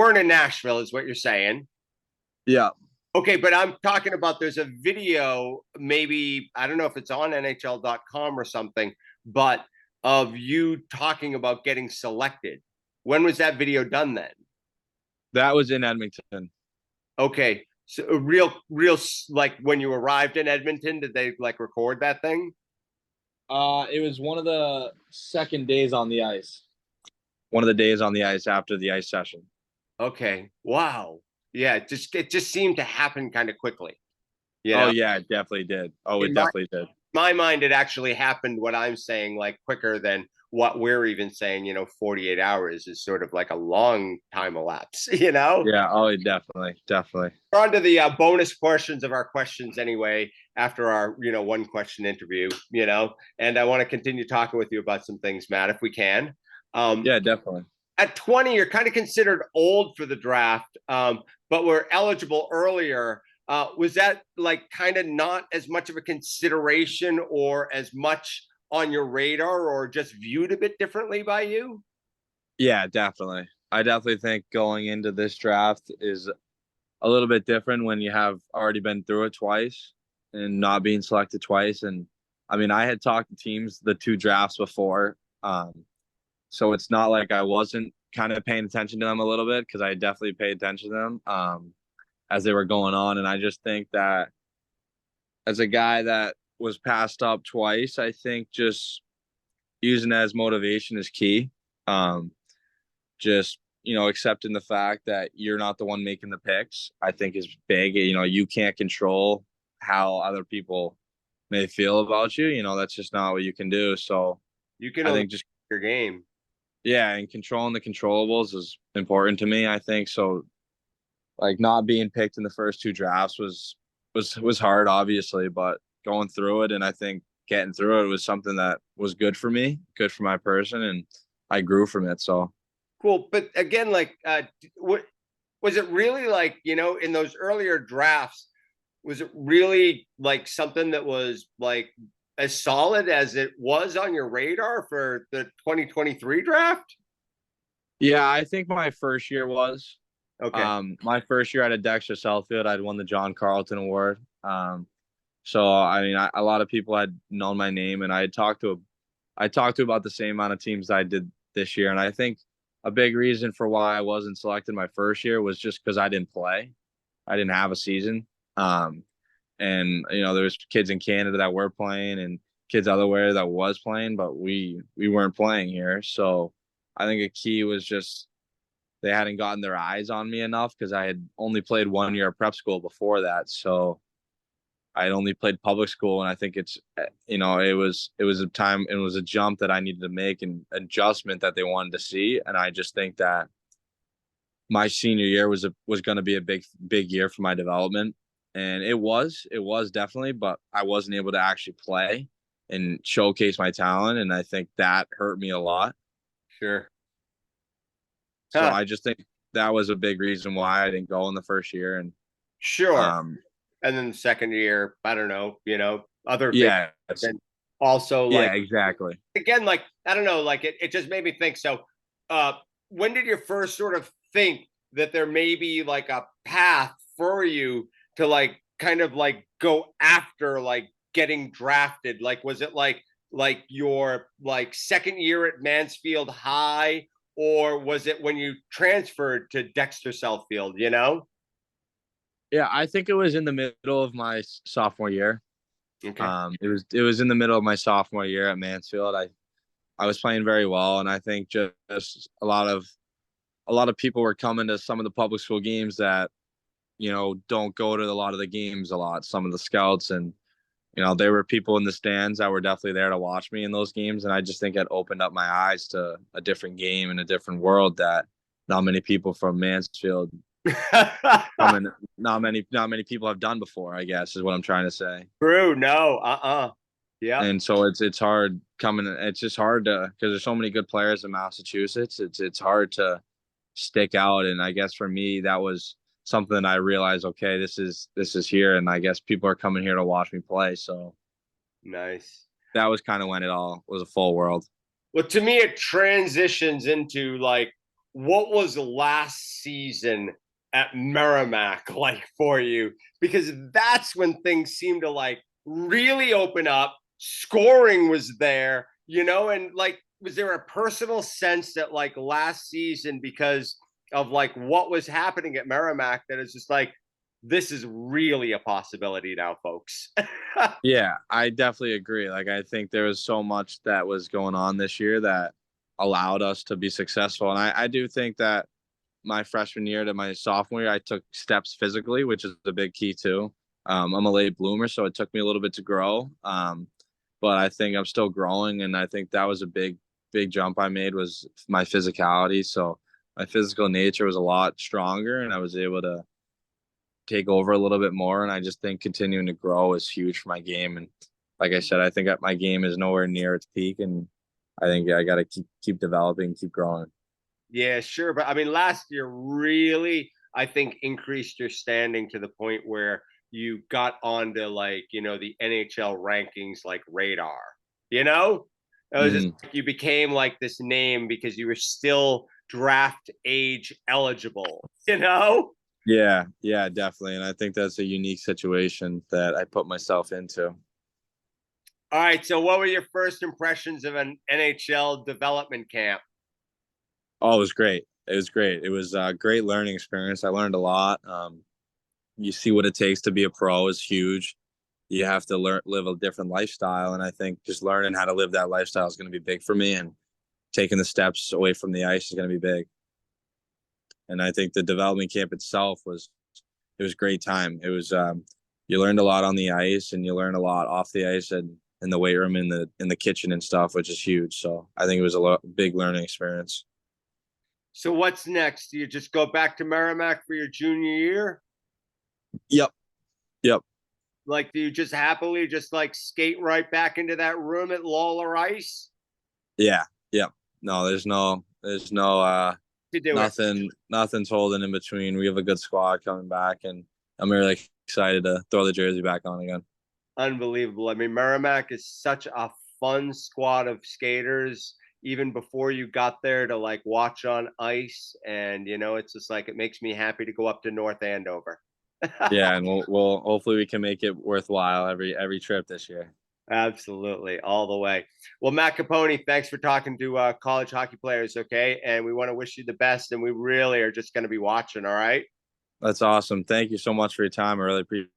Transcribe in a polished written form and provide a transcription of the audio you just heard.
Born in Nashville is what you're saying. Yeah, Okay, but I'm talking about there's a video, maybe, I don't know if it's on NHL.com or something, but of you talking about getting selected. When was that video done then? that was in Edmonton. Okay. So like when you arrived in Edmonton, did they like record that thing? It was one of the second days on the ice. One of the days on the ice after the ice session. Okay. Wow. Yeah, it just seemed to happen kind of quickly, you Oh know. yeah, it definitely did. Oh, In it definitely did. my mind, it actually happened what I'm saying, like quicker than what we're even saying, 48 hours is sort of like a long time elapse, you know? Yeah. Oh, it definitely. We're on to the bonus portions of our questions anyway, after our, one question interview, and I want to continue talking with you about some things, Matt, if we can. Um, Yeah, definitely. at 20, you're kind of considered old for the draft, but we're eligible earlier. Was that like kind of not as much of a consideration or as much on your radar or just viewed a bit differently by you? Yeah, definitely. I definitely think going into this draft is a little bit different when you have already been through it twice and not being selected twice. And I mean, I had talked to teams the two drafts before. So it's not like I wasn't kind of paying attention to them a little bit because I definitely paid attention to them as they were going on. And I just think that as a guy that was passed up twice, I think just using it as motivation is key. Um, just accepting the fact that you're not the one making the picks, I think is big. You can't control how other people may feel about you. That's just not what you can do. So You can I only think just your game. yeah, and controlling the controllables is important to me. I think so. Like not being picked in the first two drafts was hard, obviously, but going through it and I think getting through it was something that was good for me, good for my person, and I grew from it. So Cool. But again, like, what was it really like, in those earlier drafts? Was it really like something that was like as solid as it was on your radar for the 2023 draft? yeah, I think my first year was. Okay. My first year at a Dexter Southfield, I'd won the John Carlton Award. So I mean, a lot of people had known my name, and I talked to about the same amount of teams I did this year. And I think a big reason for why I wasn't selected my first year was just because I didn't play. I didn't have a season. And there was kids in Canada that were playing and kids elsewhere that was playing, but we weren't playing here. So I think a key was just they hadn't gotten their eyes on me enough because I had only played 1 year of prep school before that. So I had only played public school, and I think it was a time, it was a jump that I needed to make and adjustment that they wanted to see. And I just think that my senior year was going to be a big year for my development, and it was definitely, but I wasn't able to actually play and showcase my talent, and I think that hurt me a lot. Sure. So Huh. I just think that was a big reason why I didn't go in the first year. And Sure. um, And then the second year, I don't know, other things. yeah, And also, like, yeah, exactly. again, like, I don't know, like, it just made me think. So, uh, when did you first sort of think that there may be like a path for you to like kind of like go after like getting drafted? Like, was it like your like second year at Mansfield High, or was it when you transferred to Dexter Southfield, Yeah, I think it was in the middle of my sophomore year. Okay. It was in the middle of my sophomore year at Mansfield. I was playing very well, and I think just a lot of people were coming to some of the public school games that don't go to a lot of the games a lot. Some of the scouts, and there were people in the stands that were definitely there to watch me in those games, and I just think it opened up my eyes to a different game and a different world that not many people from Mansfield coming, not many people have done before, I guess is what I'm trying to say. True. No. Yep. And so it's hard coming. It's just hard to because there's so many good players in Massachusetts. It's hard to stick out. And I guess for me that was something I realized. Okay, this is here, and I guess people are coming here to watch me play. So Nice. that was kind of when it all was a full world. Well, to me, it transitions into like what was last season at Merrimack like for you? Because that's when things seemed to like really open up. Scoring was there, and like, was there a personal sense that like last season, because of like what was happening at Merrimack, that it's just like, this is really a possibility now, folks? Yeah, I definitely agree. Like I think there was so much that was going on this year that allowed us to be successful. And I do think that my freshman year to my sophomore year, I took steps physically, which is a big key too. I'm a late bloomer, so it took me a little bit to grow. But I think I'm still growing, and I think that was a big jump I made was my physicality. So my physical nature was a lot stronger, and I was able to take over a little bit more. And I just think continuing to grow is huge for my game. And like I said, I think my game is nowhere near its peak, and I think I got to keep developing, keep growing. Yeah, sure. But I mean, last year really, I think, increased your standing to the point where you got onto like, the NHL rankings like radar, you know? It was just Hmm. like you became like this name because you were still draft age eligible, you know? Yeah, yeah, definitely. And I think that's a unique situation that I put myself into. All right. So what were your first impressions of an NHL development camp? Oh, it was great. It was great. It was a great learning experience. I learned a lot. You see what it takes to be a pro is huge. You have to live a different lifestyle. And I think just learning how to live that lifestyle is going to be big for me. And taking the steps away from the ice is going to be big. And I think the development camp itself it was a great time. It was you learned a lot on the ice and you learned a lot off the ice and in the weight room in the kitchen and stuff, which is huge. So I think it was big learning experience. So what's next? Do you just go back to Merrimack for your junior year? Yep. Yep. Like, do you just happily just like skate right back into that room at Lawler Ice Yeah. Yep. No, there's no to do it? nothing's holding in between. We have a good squad coming back and I'm really excited to throw the jersey back on again. Unbelievable. I mean, Merrimack is such a fun squad of skaters. Even before you got there to like watch on ice, and it's just like it makes me happy to go up to North Andover. Yeah, and we'll hopefully we can make it worthwhile every trip this year. Absolutely, all the way. Well, Matt Copponi, thanks for talking to college hockey players. Okay, and we want to wish you the best, and we really are just going to be watching. All right. That's awesome. Thank you so much for your time. I really appreciate it.